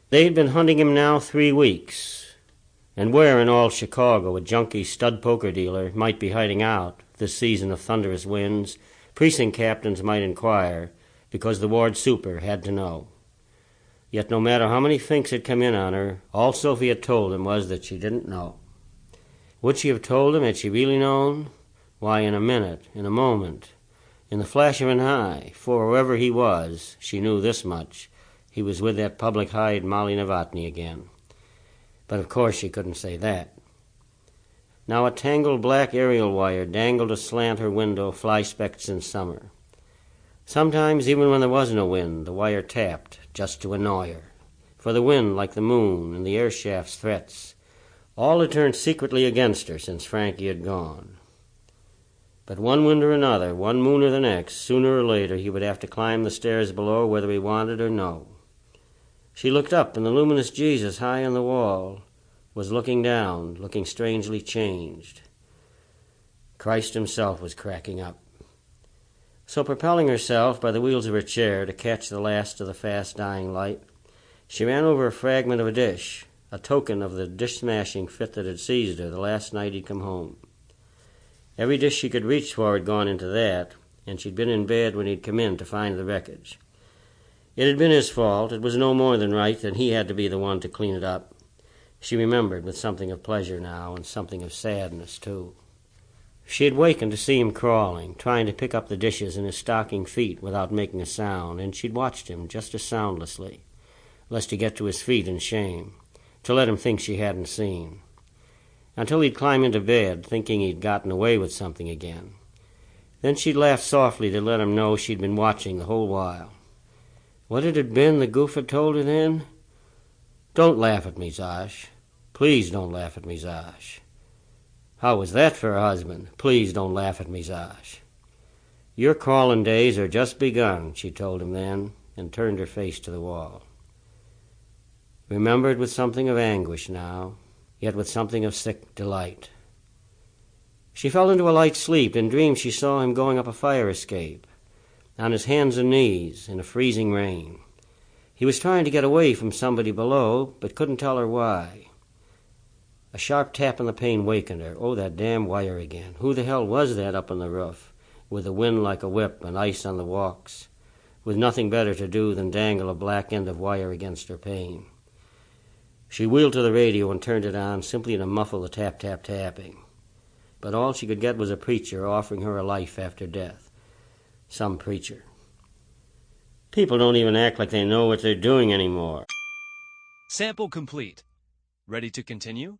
They'd been hunting him now 3 weeks, and where in all Chicago a junkie stud poker dealer might be hiding out this season of thunderous winds, precinct captains might inquire, because the ward super had to know. Yet no matter how many finks had come in on her, all Sophie had told him was that she didn't know. Would she have told him had she really known? Why, in a minute, in a moment, in the flash of an eye, for wherever he was, she knew this much: he was with that public-hied Molly Novotny again. But of course she couldn't say that. Now a tangled black aerial wire dangled aslant her window, fly-specks in summer. Sometimes, even when there was no wind, the wire tapped, just to annoy her. For the wind, like the moon, and the air shaft's threats, all had turned secretly against her since Frankie had gone. But one wind or another, one moon or the next, sooner or later he would have to climb the stairs below whether he wanted or no. She looked up, and the luminous Jesus high on the wall was looking down, looking strangely changed. Christ himself was cracking up. So propelling herself by the wheels of her chair to catch the last of the fast-dying light, she ran over a fragment of a dish, a token of the dish-smashing fit that had seized her the last night he'd come home. Every dish she could reach for had gone into that, and she'd been in bed when he'd come in to find the wreckage. It had been his fault. It was no more than right that he had to be the one to clean it up. She remembered with something of pleasure now, and something of sadness, too. She had wakened to see him crawling, trying to pick up the dishes in his stocking feet without making a sound, and she'd watched him just as soundlessly, lest he get to his feet in shame, to let him think she hadn't seen, until he'd climb into bed, thinking he'd gotten away with something again. Then she'd laugh softly to let him know she'd been watching the whole while. What had it been the goof had told her then? Don't laugh at me, Zosh. Please don't laugh at me, Zosh. How was that for a husband? Please don't laugh at me, Zosh. Your crawling days are just begun, she told him then, and turned her face to the wall. Remembered with something of anguish now, yet with something of sick delight. She fell into a light sleep and dreamed she saw him going up a fire escape, on his hands and knees, in a freezing rain. He was trying to get away from somebody below, but couldn't tell her why. A sharp tap on the pane wakened her. Oh, that damn wire again. Who the hell was that up on the roof, with the wind like a whip and ice on the walks, with nothing better to do than dangle a black end of wire against her pane? She wheeled to the radio and turned it on, simply to muffle the tap-tap-tapping. But all she could get was a preacher offering her a life after death. Some preacher. People don't even act like they know what they're doing anymore. Sample complete. Ready to continue?